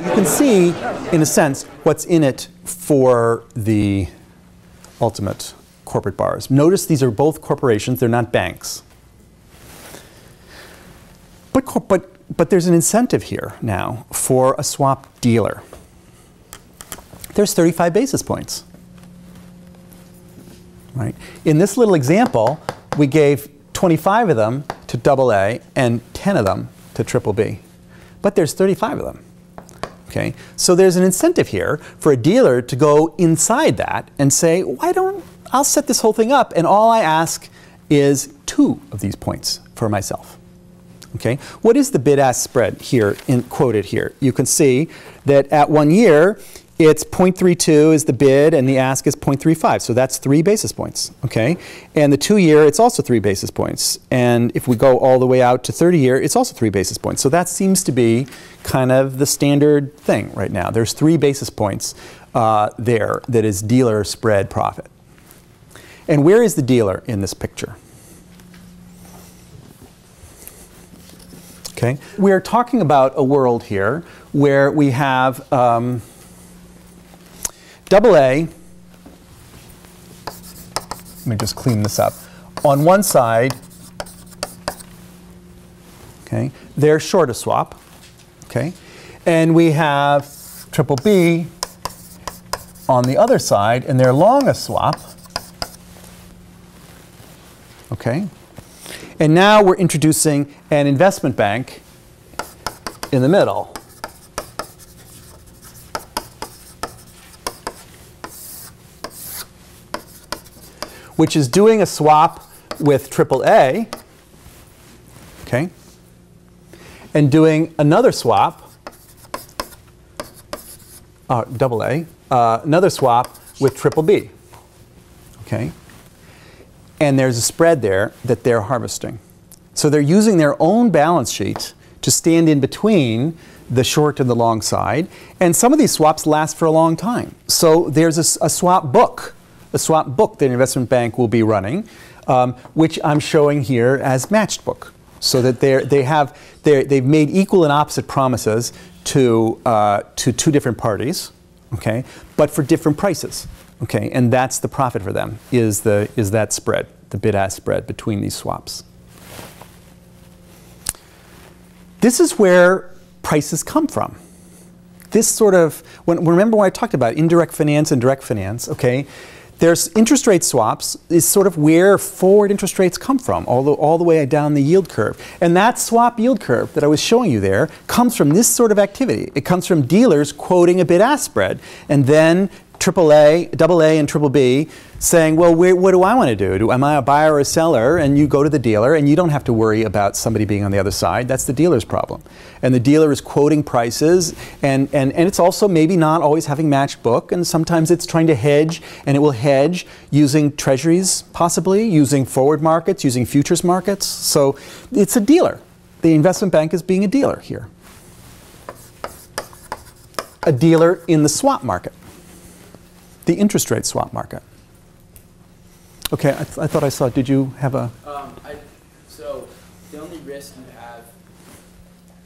You can see, in a sense, what's in it for the ultimate corporate borrowers. Notice these are both corporations, they're not banks. But there's an incentive here now for a swap dealer. There's 35 basis points. Right? In this little example, we gave 25 of them to AA and 10 of them to BBB. But there's 35 of them. Okay? So there's an incentive here for a dealer to go inside that and say, I'll set this whole thing up and all I ask is 2 of these points for myself. Okay? What is the bid-ask spread here, quoted here? You can see that at 1 year, it's 0.32 is the bid and the ask is 0.35. So that's 3 basis points. Okay? And the 2-year, it's also 3 basis points. And if we go all the way out to 30-year, it's also 3 basis points. So that seems to be kind of the standard thing right now. There's 3 basis points there that is dealer spread profit. And where is the dealer in this picture? Okay. We are talking about a world here where we have AA. Let me just clean this up. On one side, okay, they're short a swap. Okay. And we have BBB on the other side, and they're long a swap. Okay. And now we're introducing an investment bank in the middle. Which is doing a swap with AAA, okay, and doing another swap, AA, another swap with BBB, okay. And there's a spread there that they're harvesting. So they're using their own balance sheet to stand in between the short and the long side. And some of these swaps last for a long time. So there's a swap book that an investment bank will be running, which I'm showing here as matched book. So that they've made equal and opposite promises to 2 different parties, okay, but for different prices. Okay, and that's the profit for them, is that spread, the bid-ask spread between these swaps. This is where prices come from. This sort of, remember when I talked about indirect finance and direct finance, okay? There's interest rate swaps is sort of where forward interest rates come from, all the way down the yield curve. And that swap yield curve that I was showing you there comes from this sort of activity. It comes from dealers quoting a bid-ask spread, and then AA and BBB saying, well, what do I want to do? Am I a buyer or a seller? And you go to the dealer, and you don't have to worry about somebody being on the other side. That's the dealer's problem. And the dealer is quoting prices, and it's also maybe not always having matched book, and sometimes it's trying to hedge, and it will hedge using treasuries, possibly, using forward markets, using futures markets. So it's a dealer. The investment bank is being a dealer here. A dealer in the swap market. The interest rate swap market. Okay, I thought I saw, did you have a? So the only risk you have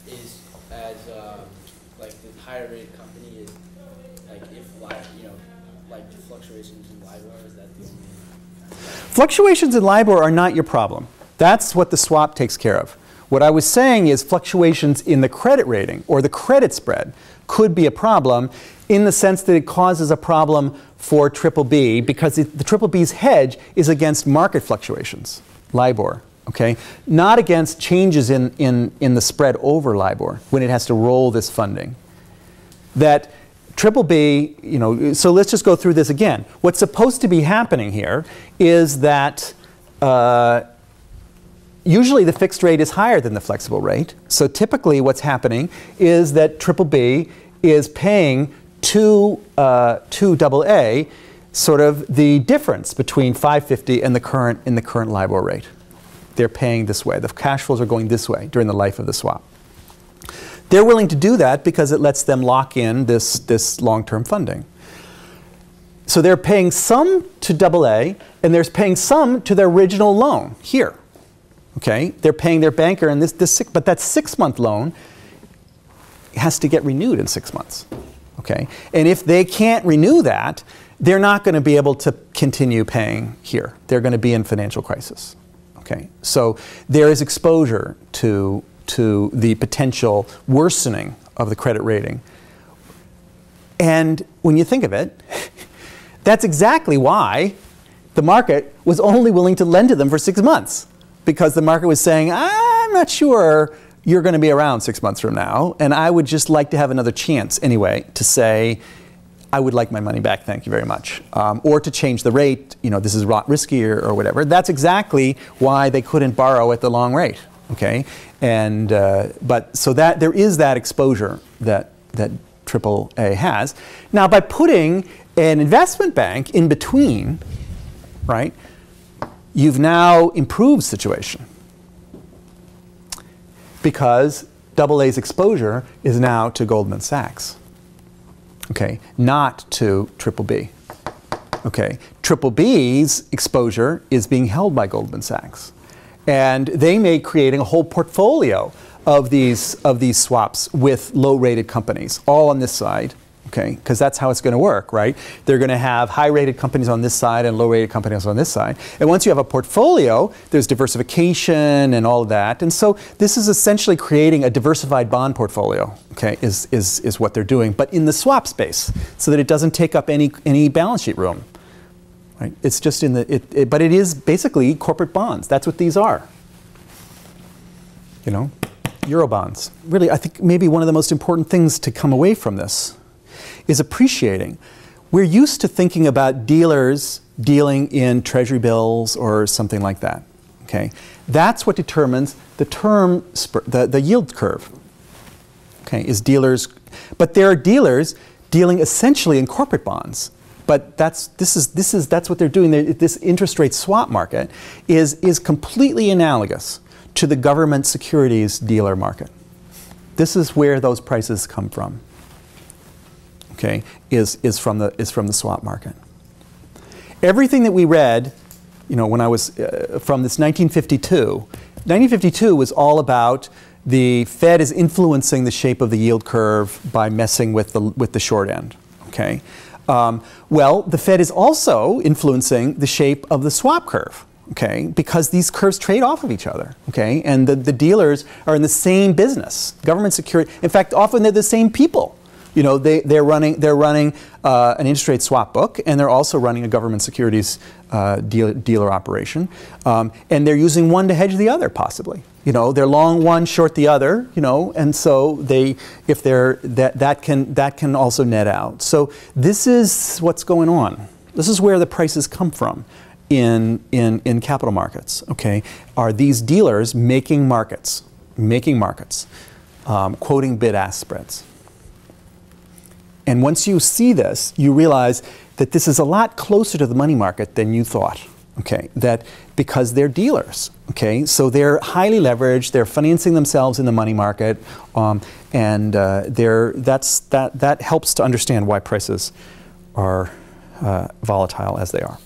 is as like the higher rated company is like if like the fluctuations in LIBOR, is that the only? Fluctuations in LIBOR are not your problem. That's what the swap takes care of. What I was saying is fluctuations in the credit rating or the credit spread could be a problem in the sense that it causes a problem for BBB because the BBB's hedge is against market fluctuations, LIBOR, okay? Not against changes in the spread over LIBOR when it has to roll this funding. That BBB, so let's just go through this again. What's supposed to be happening here is that usually the fixed rate is higher than the flexible rate. So typically what's happening is that BBB is paying to AA sort of the difference between 550 and the current LIBOR rate. They're paying this way. The cash flows are going this way during the life of the swap. They're willing to do that because it lets them lock in this long-term funding. So they're paying some to AA, and they're paying some to their original loan here. Okay, they're paying their banker, and but that 6-month loan has to get renewed in 6 months. Okay? And if they can't renew that, they're not going to be able to continue paying here. They're going to be in financial crisis. Okay? So there is exposure to the potential worsening of the credit rating. And when you think of it, that's exactly why the market was only willing to lend to them for 6 months, because the market was saying, I'm not sure you're going to be around 6 months from now, and I would just like to have another chance anyway to say, I would like my money back, thank you very much. Or to change the rate, this is riskier or whatever. That's exactly why they couldn't borrow at the long rate. Okay, and but so that there is that exposure that AAA has. Now, by putting an investment bank in between, right, you've now improved the situation, because AA's exposure is now to Goldman Sachs, okay, not to BBB. Okay, BBB's exposure is being held by Goldman Sachs, and they may creating a whole portfolio of these swaps with low-rated companies, all on this side, okay? Because that's how it's going to work, right? They're going to have high-rated companies on this side and low-rated companies on this side. And once you have a portfolio, there's diversification and all of that. And so this is essentially creating a diversified bond portfolio, okay? Is what they're doing, but in the swap space, so that it doesn't take up any balance sheet room, right? It's just in the but it is basically corporate bonds. That's what these are. Eurobonds. Really, I think maybe one of the most important things to come away from this is appreciating. We're used to thinking about dealers dealing in treasury bills or something like that. Okay, that's what determines the yield curve. Okay, is dealers, but there are dealers dealing essentially in corporate bonds. But that's what they're doing. This interest rate swap market is completely analogous to the government securities dealer market. This is where those prices come from. Okay, is from the swap market. Everything that we read, when I was from this 1952. 1952 was all about the Fed is influencing the shape of the yield curve by messing with the short end. Okay, well, the Fed is also influencing the shape of the swap curve. Okay, because these curves trade off of each other, okay, and the dealers are in the same business. Government security, in fact, often they're the same people. They're running an interest rate swap book, and they're also running a government securities dealer operation, and they're using one to hedge the other, possibly. They're long one, short the other, and so that can also net out. So this is what's going on. This is where the prices come from. In capital markets, okay, are these dealers making markets, quoting bid-ask spreads. And once you see this, you realize that this is a lot closer to the money market than you thought, okay, that because they're dealers, okay, so they're highly leveraged, they're financing themselves in the money market, and that helps to understand why prices are volatile as they are.